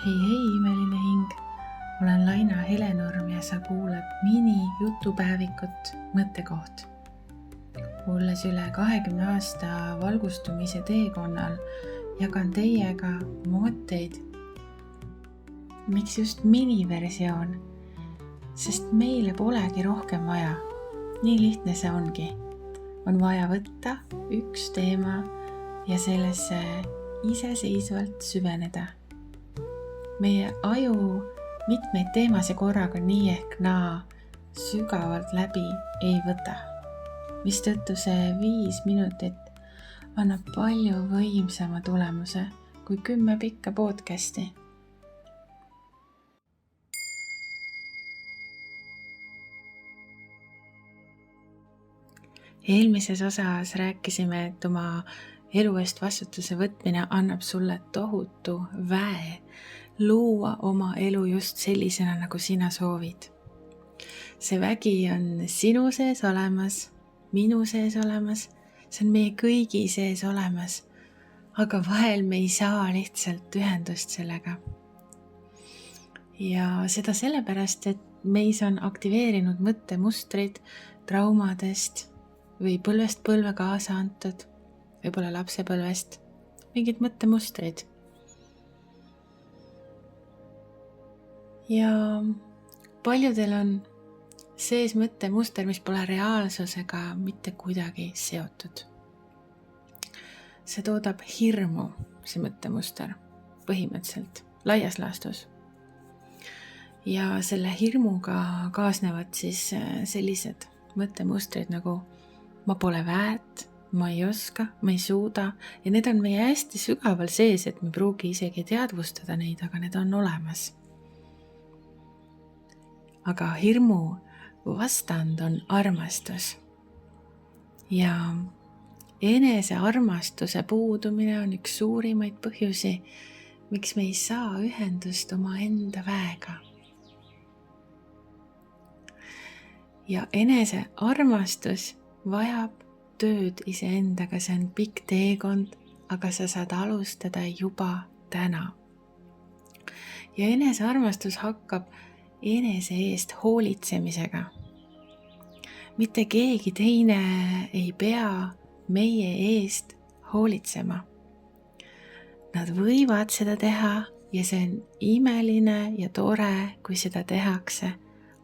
Hei, imeline hing. Olen Laina Helenurm ja sa kuulad mini-jutupäevikut Mõttekoht. Olles üle 20 aasta valgustumise teekonnal, jagan teiega mõtteid. Miks just miniversioon? Sest meile polegi rohkem vaja. Nii lihtne see ongi. On vaja võtta üks teema ja sellesse iseseisvalt süveneda. Meie aju mitmeid teemasid korraga nii ehk naa sügavalt läbi ei võta, mistõttu see 5 minutit annab palju võimsama tulemuse kui 10 pikka podcasti. Eelmises osas rääkisime, et oma elu eest vastutuse võtmine annab sulle tohutu väe luua oma elu just sellisena, nagu sina soovid. See vägi on sinu sees olemas, minu sees olemas, see on meie kõigi sees olemas, aga vahel me ei saa lihtsalt ühendust sellega. Ja seda sellepärast, et meis on aktiveerinud mõttemustrid traumadest või põlvest põlve kaasa antud, võib-olla lapsepõlvest, mingid mõttemustrid. Ja paljudel on sees mõttemuster, mis pole reaalsusega mitte kuidagi seotud. See toodab hirmu, see mõttemuster, põhimõtteliselt, laias laastus. Ja selle hirmuga kaasnevad siis sellised mõttemustrid nagu ma pole väärt, ma ei oska, ma ei suuda ja need on meie hästi sügaval sees, et me pruugi isegi teadvustada neid, aga need on olemas. Aga hirmu vastand on armastus. Ja enese armastuse puudumine on üks suurimaid põhjusi, miks me ei saa ühendust oma enda väega. Ja enese armastus vajab tööd iseendaga, see on pikk teekond, aga sa saad alustada juba täna. Ja enese armastus hakkab enese eest hoolitsemisega. Mitte keegi teine ei pea meie eest hoolitsema. Nad võivad seda teha ja see on imeline ja tore, kui seda tehakse,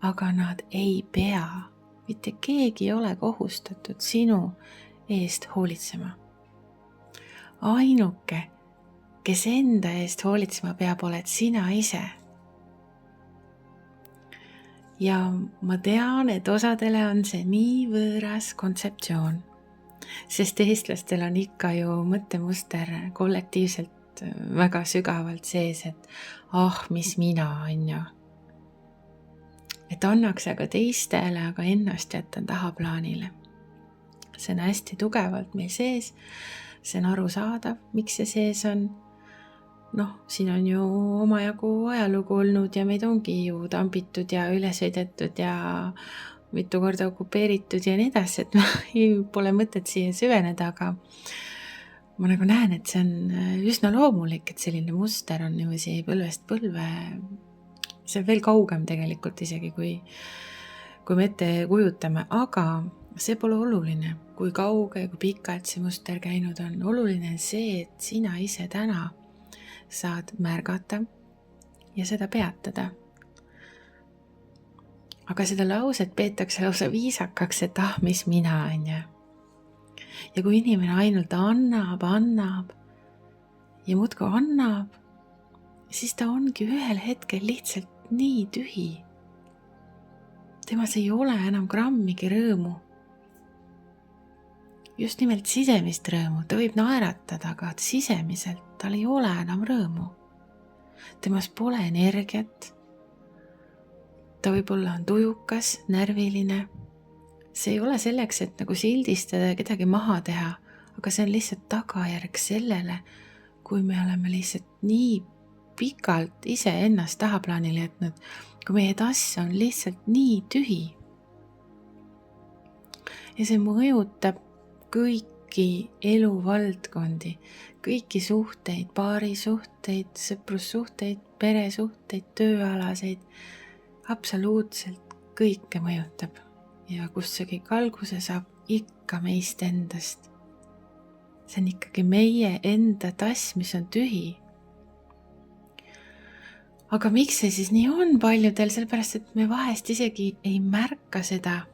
aga nad ei pea. Mitte keegi ei ole kohustatud sinu eest hoolitsema. Ainuke, kes enda eest hoolitsema peab, oled sina ise. Ja ma tean, et osadele on see nii võõras kontseptsioon, sest eestlastel on ikka ju mõttemuster kollektiivselt väga sügavalt sees, et mis mina on ju. Et annaks aga teistele, aga ennast jätta tahaplaanile. See on hästi tugevalt meil sees, see on arusaadav, miks see sees on. Siin on ju omajagu ajalugu olnud ja meid ongi ju tambitud ja üles sõidetud ja mitu korda okupeeritud ja nii edasi, et pole mõtet siia süveneda, aga ma nagu näen, et see on üsna loomulik, et selline muster on niiviisi põlvest põlve. See on veel kaugem tegelikult isegi, kui me ette kujutame, aga see pole oluline, kui kauge ja kui pikalt see muster käinud on. Oluline on see, et sina ise täna saad märgata ja seda peatada. Aga seda lauset peetakse lausa viisakaks, et mis mina on ja. Ja kui inimene ainult annab ja muudkui annab, siis ta ongi ühel hetkel lihtsalt nii tühi. Temas ei ole enam grammigi rõõmu. Just nimelt sisemist rõõmu. Ta võib naeratada, aga sisemiselt tal ei ole enam rõõmu. Temas pole energiat. Ta võib-olla on tujukas, närviline. See ei ole selleks, et nagu sildistada ja kedagi maha teha, aga see on lihtsalt tagajärg sellele, kui me oleme lihtsalt nii pikalt ise ennast tahaplaanile jätnud, kui meie tass on lihtsalt nii tühi. Ja see mõjutab kõiki eluvaldkondi, kõiki suhteid, paarisuhteid, sõprussuhteid, peresuhteid, tööalaseid, absoluutselt kõike mõjutab. Ja kust see kõik alguse saab, ikka meist endast. See on ikkagi meie enda tass, mis on tühi. Aga miks see siis nii on paljudel? Sellepärast, et me vahest isegi ei märka seda.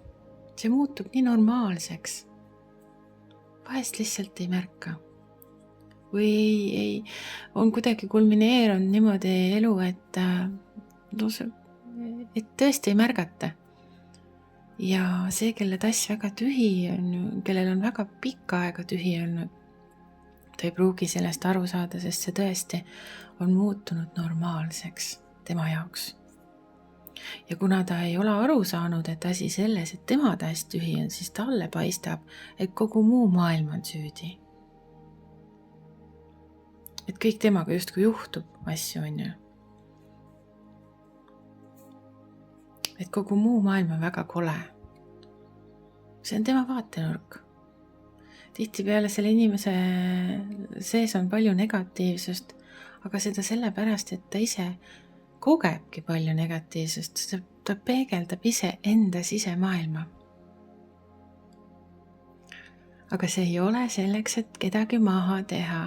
See muutub nii normaalseks. Vahest lihtsalt ei märka. Või on kuidagi kulmineerunud niimoodi elu, et tõesti ei märgata. Ja see, kelle tass väga tühi on, kellel on väga pikka aega tühi olnud, ta ei pruugi sellest aru saada, sest see tõesti on muutunud normaalseks tema jaoks. Ja kuna ta ei ole aru saanud, et asi selles, et tema tass tühi on, siis talle paistab, et kogu muu maailm on süüdi. Et kõik temaga justkui juhtub asju, on ju. Et kogu muu maailm on väga kole. See on tema vaatenurk. Tihtipeale selle inimese sees on palju negatiivsust, aga seda sellepärast, et ta ise kogebki palju negatiivsust, ta peegeldab ise enda sisemaailma. Aga see ei ole selleks, et kedagi maha teha.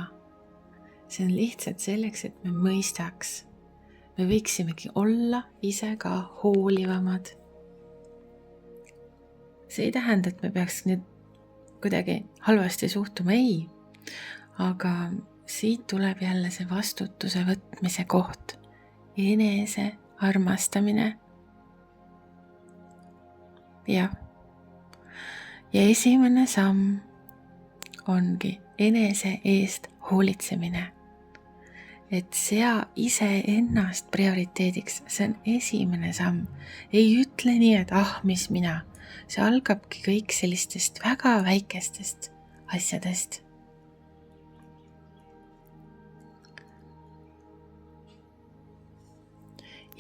See on lihtsalt selleks, et me mõistaks. Me võiksimegi olla ise ka hoolivamad. See ei tähenda, et me peaks nüüd kuidagi halvasti suhtuma, ei. Aga siit tuleb jälle see vastutuse võtmise koht. Enese armastamine. Ja esimene samm ongi enese eest hoolitsemine. Et sea ise ennast prioriteediks, see on esimene samm. Ei ütle nii, et mis mina. See algabki kõik sellistest väga väikestest asjadest.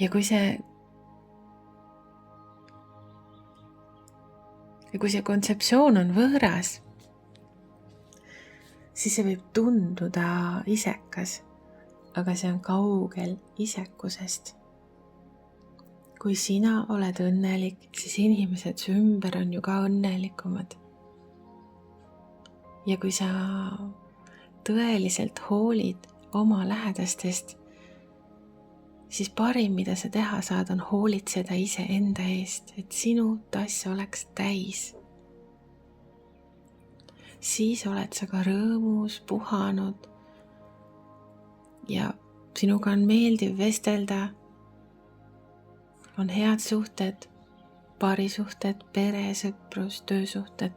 Ja kui see kontseptsioon on võõras, siis see võib tunduda isekas. Aga see on kaugel isekusest. Kui sina oled õnnelik, siis inimesed su ümber on ju ka õnnelikumad. Ja kui sa tõeliselt hoolid oma lähedastest, siis parim, mida sa teha saad, on hoolitseda ise enda eest, et sinu tass oleks täis. Siis oled sa ka rõõmus, puhanud, ja sinuga on meeldiv vestelda, on head suhted, paarisuhted, peresõprus, töösuhted.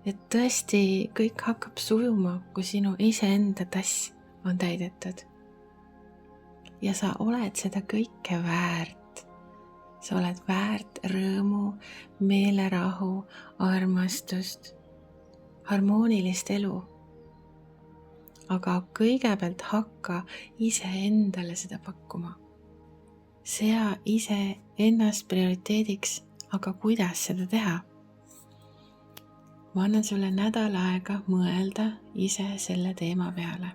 Et tõesti kõik hakkab sujuma, kui sinu iseenda tass on täidetud. Ja sa oled seda kõike väärt. Sa oled väärt rõõmu, meelerahu, armastust, harmoonilist elu. Aga kõigepealt hakka ise endale seda pakkuma. Sea ise ennast prioriteediks, aga kuidas seda teha? Ma annan sulle nädal aega mõelda ise selle teema peale.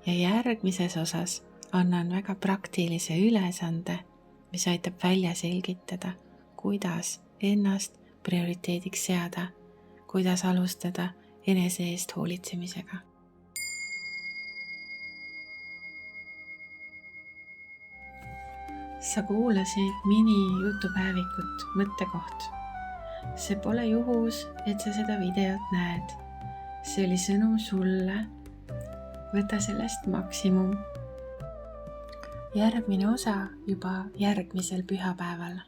Ja järgmises osas annan väga praktilise ülesande, mis aitab välja selgitada, kuidas ennast prioriteediks seada, kuidas alustada enese eest hoolitsemisega. Sa kuulasid mini-jutupäevikut Mõttekoht. See pole juhus, et sa seda videot näed. See oli sõnum sulle. Võta sellest maksimum. Järgmine osa juba järgmisel pühapäeval.